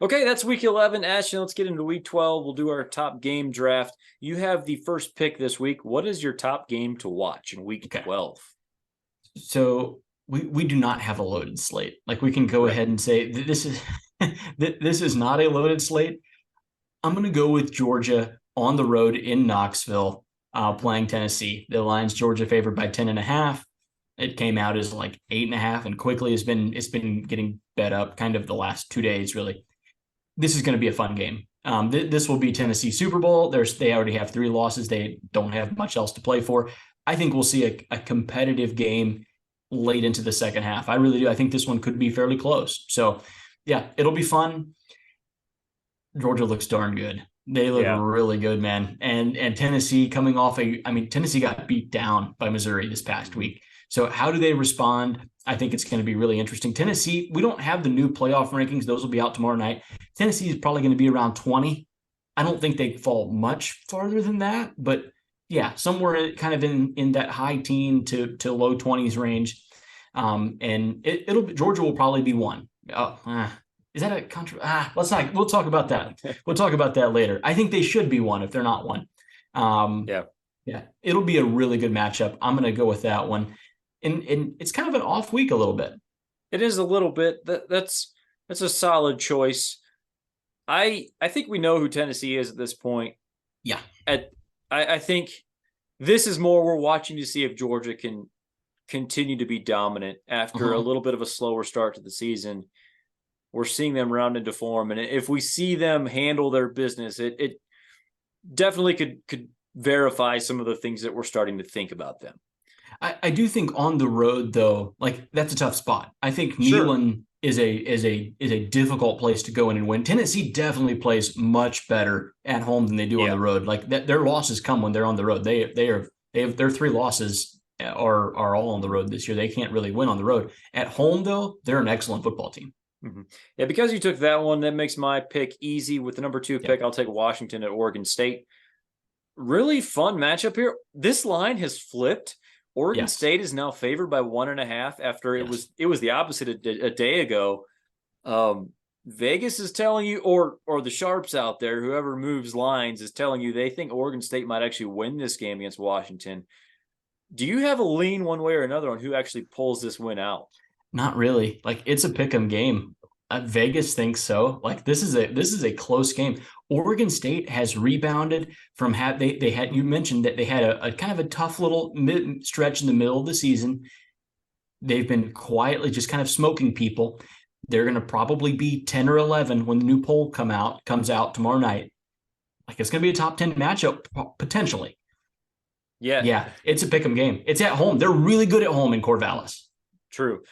Okay, that's week 11. Ashton, let's get into week 12. We'll do our top game draft. You have the first pick this week. What is your top game to watch in week 12? So we do not have a loaded slate. Like we can go ahead and say this is this is not a loaded slate. I'm going to go with Georgia on the road in Knoxville, playing Tennessee. The line's Georgia favored by 10.5. It came out as like 8.5, and quickly it's been getting bet up kind of the last 2 days. Really, this is going to be a fun game. This will be Tennessee Super Bowl. They already have 3 losses. They don't have much else to play for. I think we'll see a competitive game late into the second half. I really do. I think this one could be fairly close. So, yeah, it'll be fun. Georgia looks darn good. They look really good, man. And Tennessee coming off Tennessee got beat down by Missouri this past week. So how do they respond? I think it's going to be really interesting. Tennessee, we don't have the new playoff rankings. Those will be out tomorrow night. Tennessee is probably going to be around 20. I don't think they fall much farther than that, but yeah, somewhere kind of in that high teen to low 20s range. And Georgia will probably be 1. Is that a country? We'll talk about that. We'll talk about that later. I think they should be 1 if they're not 1. Yeah. It'll be a really good matchup. I'm going to go with that one. And it's kind of an off week a little bit. It is a little bit. That's a solid choice. I think we know who Tennessee is at this point. Yeah. I think this is more we're watching to see if Georgia can continue to be dominant after a little bit of a slower start to the season. We're seeing them round into form. And if we see them handle their business, it definitely could verify some of the things that we're starting to think about them. I do think on the road, though, like that's a tough spot. I think Neyland is a difficult place to go in and win. Tennessee definitely plays much better at home than they do on the road. Like their losses come when they're on the road. Their 3 losses are all on the road this year. They can't really win on the road. At home, though, they're an excellent football team. Mm-hmm. Yeah, because you took that one, that makes my pick easy. With the number 2 pick, I'll take Washington at Oregon State. Really fun matchup here. This line has flipped. Oregon State is now favored by 1.5 after it was the opposite a day ago. Vegas is telling you, or the sharps out there, whoever moves lines is telling you they think Oregon State might actually win this game against Washington. Do you have a lean one way or another on who actually pulls this win out? Not really. Like it's a pick'em game. Vegas thinks so. Like this is a close game. Oregon State has rebounded from they had you mentioned that they had a kind of a tough little mid stretch in the middle of the season. They've been quietly just kind of smoking people. They're going to probably be 10 or 11 when the new poll comes out tomorrow night. Like it's going to be a top 10 matchup potentially. Yeah, it's a pick'em game. It's at home. They're really good at home in Corvallis. True.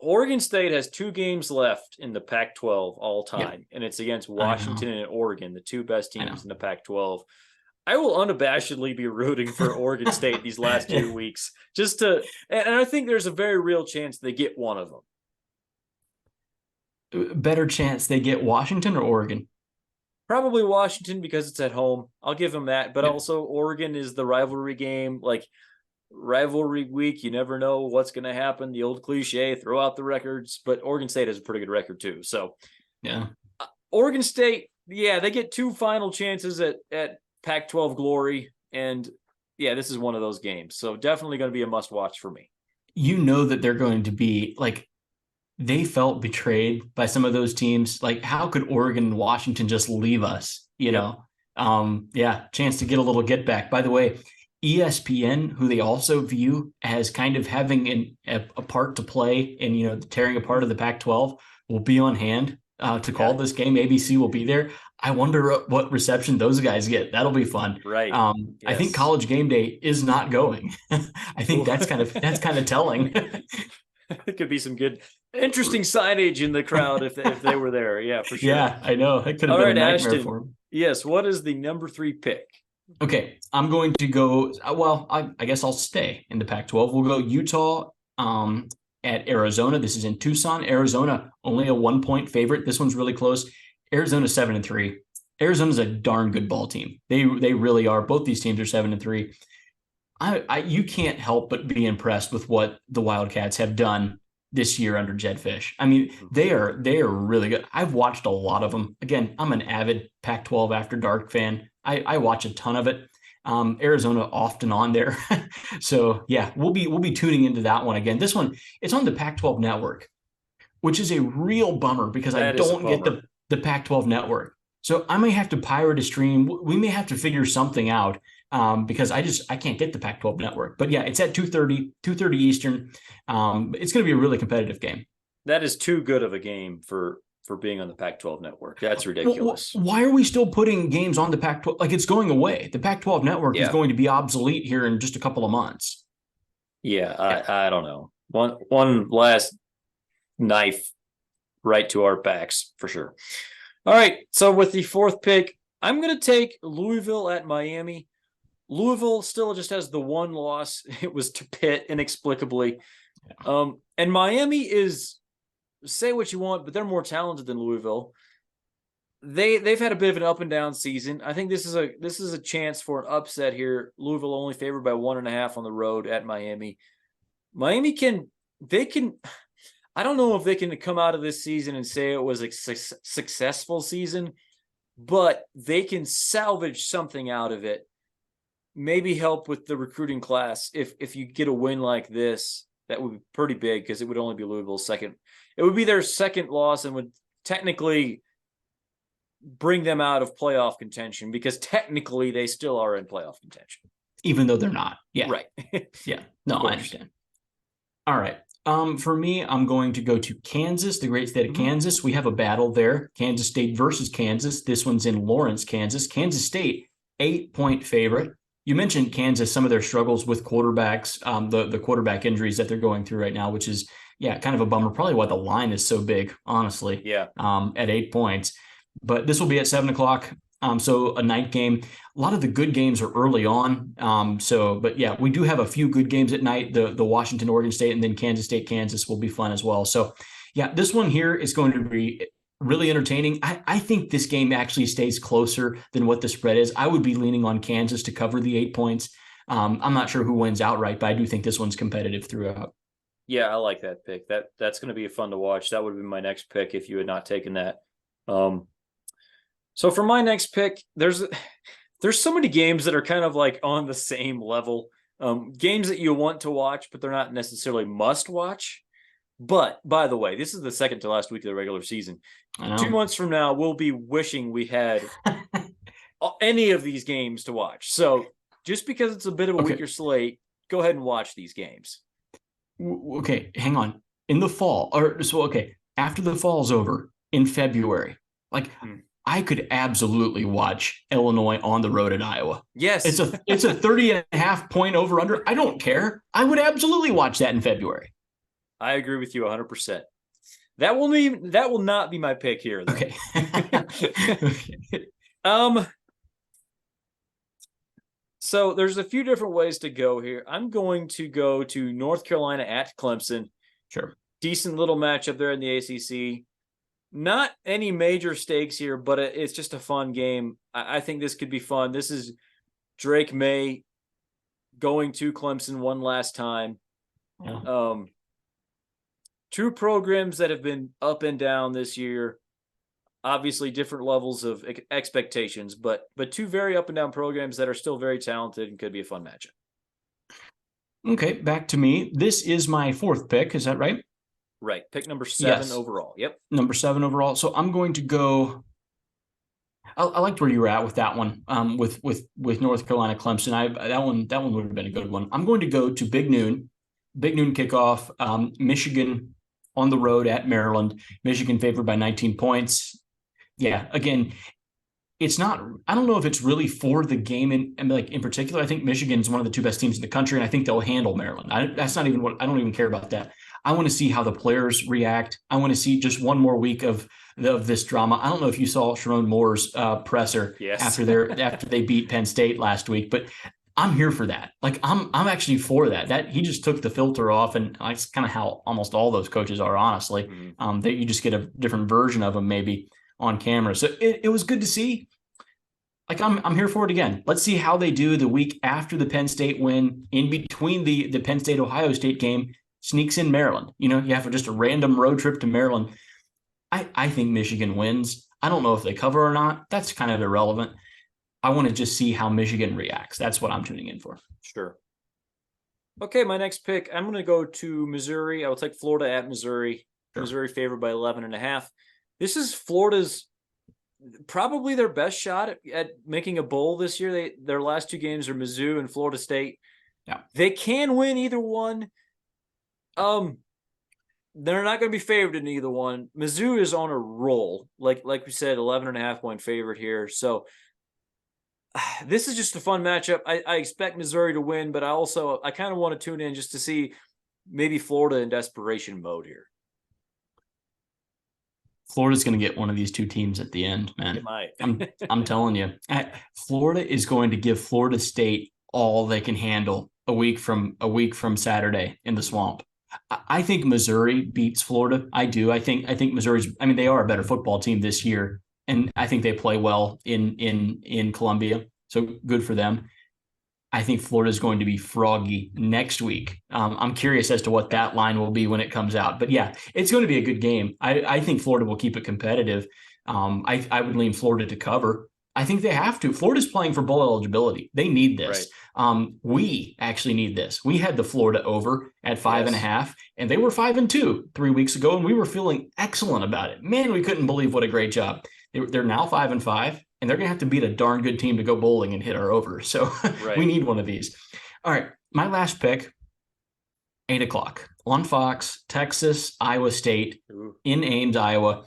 Oregon State has 2 games left in the Pac-12 all time, and it's against Washington and Oregon, the 2 best teams in the Pac-12. I will unabashedly be rooting for Oregon State these last 2 weeks, and I think there's a very real chance they get one of them. Better chance they get Washington or Oregon? Probably Washington because it's at home. I'll give them that, but also Oregon is the rivalry game. Like, rivalry week, you never know what's going to happen. The old cliche, throw out the records, but Oregon State has a pretty good record too. So Oregon State, they get 2 final chances at Pac-12 glory. And this is one of those games. So definitely going to be a must watch for me. You know that they're going to be like, they felt betrayed by some of those teams. Like how could Oregon and Washington just leave us, know? Chance to get a little get back. By the way, ESPN, who they also view as kind of having a part to play in, the tearing apart of the Pac-12, will be on hand to call this game. ABC will be there. I wonder what reception those guys get. That'll be fun. Right. I think College Game Day is not going. I think that's kind of telling. It could be some good, interesting signage in the crowd if they were there. Yeah, for sure. Yeah, I know. It could have been a nightmare for them. Yes. What is the number 3 pick? Okay, I'm going to go. Well, I guess I'll stay in the Pac-12. We'll go Utah at Arizona. This is in Tucson. Arizona only a 1-point favorite. This one's really close. Arizona 7-3. Arizona's a darn good ball team. They really are. Both these teams are 7-3. You can't help but be impressed with what the Wildcats have done this year under Jed Fish. I mean, they are really good. I've watched a lot of them. Again, I'm an avid Pac-12 After Dark fan. I watch a ton of it. Arizona often on there. So yeah, we'll be tuning into that one again. This one, it's on the Pac-12 network, which is a real bummer because I don't get the Pac-12 network. So I may have to pirate a stream. We may have to figure something out because I can't get the Pac-12 network. But yeah, it's at 2:30 Eastern. It's going to be a really competitive game. That is too good of a game for being on the Pac-12 network. That's ridiculous. Why are we still putting games on the Pac-12? Like, it's going away. The Pac-12 network is going to be obsolete here in just a couple of months. Yeah, I don't know. One last knife right to our backs for sure. All right, so with the fourth pick, I'm going to take Louisville at Miami. Louisville still just has the one loss. It was to Pitt inexplicably. And Miami is, say what you want, but they're more talented than Louisville. They've had a bit of an up and down season. I think this is a chance for an upset here. Louisville only favored by 1.5 on the road at Miami. Miami can I don't know if they can come out of this season and say it was a successful season, but they can salvage something out of it. Maybe help with the recruiting class. If you get a win like this, that would be pretty big because it would only be Louisville's second. It would be their second loss and would technically bring them out of playoff contention because technically they still are in playoff contention. Even though they're not. Yeah. Right. Yeah. No, I understand. All right. For me, I'm going to go to Kansas, the great state of Kansas. We have a battle there. Kansas State versus Kansas. This one's in Lawrence, Kansas. Kansas State, 8-point favorite. You mentioned Kansas, some of their struggles with quarterbacks, the quarterback injuries that they're going through right now, which is, kind of a bummer. Probably why the line is so big, honestly. Yeah. At 8 points. But this will be at 7 o'clock. So a night game. A lot of the good games are early on. But yeah, we do have a few good games at night. The Washington, Oregon State, and then Kansas State, Kansas will be fun as well. So yeah, this one here is going to be really entertaining. I think this game actually stays closer than what the spread is. I would be leaning on Kansas to cover the 8 points. I'm not sure who wins outright, but I do think this one's competitive throughout. Yeah, I like that pick. That's going to be fun to watch. That would have been my next pick if you had not taken that. So for my next pick, there's so many games that are kind of like on the same level. Games that you want to watch, but they're not necessarily must watch. But by the way, this is the second to last week of the regular season. 2 months from now, we'll be wishing we had any of these games to watch. So just because it's a bit of a weaker slate, go ahead and watch these games. Okay, hang on. In the fall, after the fall's over in February, I could absolutely watch Illinois on the road at Iowa. Yes. It's a 30.5 point over under. I don't care. I would absolutely watch that in February. I agree with you 100%. That will not be my pick here, though. Okay. So there's a few different ways to go here. I'm going to go to North Carolina at Clemson. Sure. Decent little matchup there in the ACC. Not any major stakes here, but it's just a fun game. I think this could be fun. This is Drake May going to Clemson one last time. Yeah. Two programs that have been up and down this year. Obviously different levels of expectations, but two very up and down programs that are still very talented and could be a fun matchup. Okay, back to me. This is my fourth pick. Is that right? Right. Pick number 7 overall. Yep. Number 7 overall. So I'm going to go. I liked where you were at with that one. With North Carolina Clemson. That one would have been a good one. I'm going to go to Big Noon kickoff. Michigan on the road at Maryland. Michigan favored by 19 points. Yeah, again, it's not. I don't know if it's really for the game in particular. I think Michigan's one of the 2 best teams in the country, and I think they'll handle Maryland. That's not even what. I don't even care about that. I want to see how the players react. I want to see just one more week of this drama. I don't know if you saw Sharon Moore's presser after they beat Penn State last week, but I'm here for that. I'm actually for that. That he just took the filter off, and that's kind of how almost all those coaches are, honestly. That you just get a different version of them maybe on camera. So it was good to see. I'm here for it again. Let's see how they do the week after the Penn State win, in between the Penn State Ohio State game. sneaks in Maryland. You have just a random road trip to Maryland. I think Michigan wins. I don't know if they cover or not. That's kind of irrelevant. I want to just see how Michigan reacts. That's what I'm tuning in for. Sure. Okay, my next pick, I'm going to go to Missouri. I will take Florida at Missouri. Sure. Missouri favored by 11.5. This is Florida's probably their best shot at making a bowl this year. Their last 2 games are Mizzou and Florida State. Yeah. They can win either one. They're not going to be favored in either one. Mizzou is on a roll. Like we said, 11.5 point favorite here. So this is just a fun matchup. I expect Missouri to win, but I kind of want to tune in just to see maybe Florida in desperation mode here. Florida's going to get one of these 2 teams at the end, man. It might. I'm telling you. Florida is going to give Florida State all they can handle a week from Saturday in the Swamp. I think Missouri beats Florida. I do. I think Missouri's. I mean, they are a better football team this year, and I think they play well in Columbia. So good for them. I think Florida is going to be froggy next week. I'm curious as to what that line will be when it comes out. But yeah, it's going to be a good game. I think Florida will keep it competitive. I would lean Florida to cover. I think they have to. Florida's playing for bowl eligibility. They need this. Right. We actually need this. We had the Florida over at 5.5, and they were 5-2 3 weeks ago, and we were feeling excellent about it. Man, we couldn't believe what a great job. They're now 5-5, and they're going to have to beat a darn good team to go bowling and hit our over. So we need one of these. All right, my last pick, 8 o'clock on Fox, Texas, Iowa State in Ames, Iowa.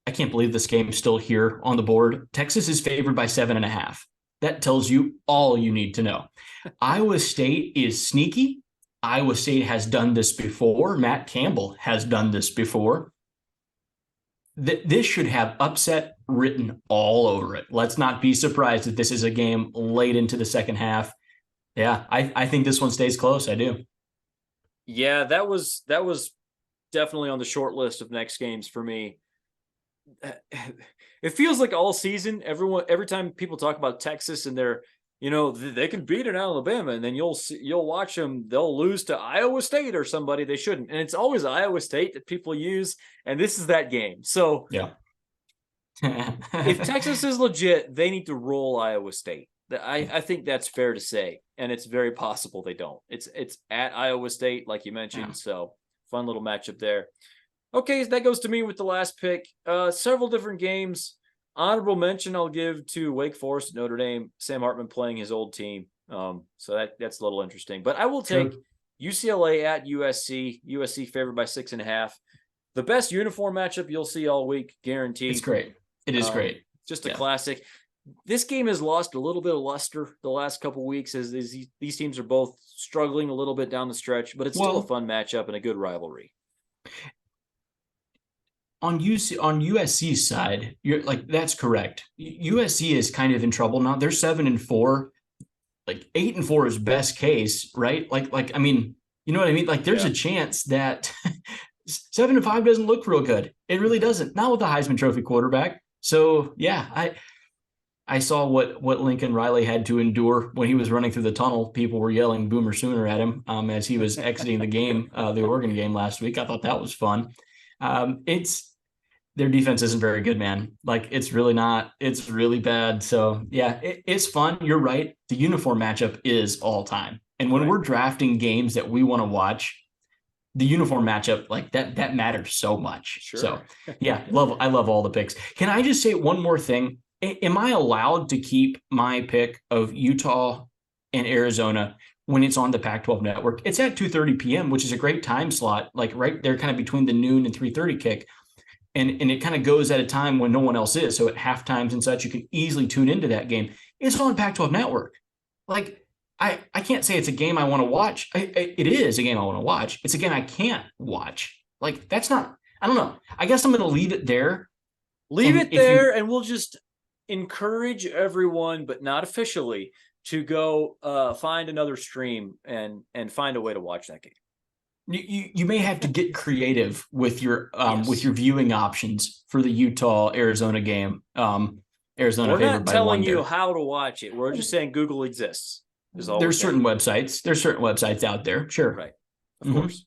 I can't believe this game's still here on the board. Texas is favored by 7.5. That tells you all you need to know. Iowa State is sneaky. Iowa State has done this before. Matt Campbell has done this before. This should have upset written all over it. Let's not be surprised that this is a game late into the second half. Yeah, I think this one stays close. I do. Yeah, that was definitely on the short list of next games for me. It feels like all season, every time people talk about Texas and they can beat an Alabama, and then you'll watch them, they'll lose to Iowa State or somebody they shouldn't. And it's always Iowa State that people use. And this is that game. So yeah, if Texas is legit, they need to roll Iowa State. I think that's fair to say. And it's very possible they don't. It's at Iowa State, like you mentioned. Yeah. So fun little matchup there. Okay, that goes to me with the last pick. Several different games. Honorable mention I'll give to Wake Forest, Notre Dame. Sam Hartman playing his old team. So that's a little interesting. But I will take UCLA at USC. USC favored by 6.5. The best uniform matchup you'll see all week, guaranteed. It's great. It is great. Just a classic. This game has lost a little bit of luster the last couple of weeks as these teams are both struggling a little bit down the stretch, but it's still a fun matchup and a good rivalry. On USC's side, you're like, that's correct. USC is kind of in trouble now. They're 7-4. Like 8-4 is best case, right? Like I mean, you know what I mean? Like there's a chance that 7-5 doesn't look real good. It really doesn't. Not with a Heisman Trophy quarterback. So yeah, I saw what Lincoln Riley had to endure when he was running through the tunnel. People were yelling "Boomer Sooner" at him as he was exiting the game, the Oregon game last week. I thought that was fun. Their defense isn't very good, man. Like it's really not. It's really bad. So yeah, it's fun. You're right. The uniform matchup is all time. And when we're drafting games that we want to watch, the uniform matchup like that matters so much. Sure. So yeah, I love all the picks. Can I just say one more thing? Am I allowed to keep my pick of Utah and Arizona when it's on the Pac-12 network? It's at 2:30 p.m., which is a great time slot, like right there kind of between the noon and 3:30 kick. And it kind of goes at a time when no one else is. So at half times and such, you can easily tune into that game. It's on Pac-12 network. Like I can't say it's a game I want to watch. It is a game I want to watch. It's a game I can't watch. Like that's not, I don't know. I guess I'm going to leave it there. And we'll just encourage everyone, but not officially, to go find another stream and find a way to watch that game. You may have to get creative with your viewing options for the Utah-Arizona game. Arizona. We're not telling you how to watch it. We're just saying Google exists. There's certain websites. There's certain websites out there. Sure. Right. Of course.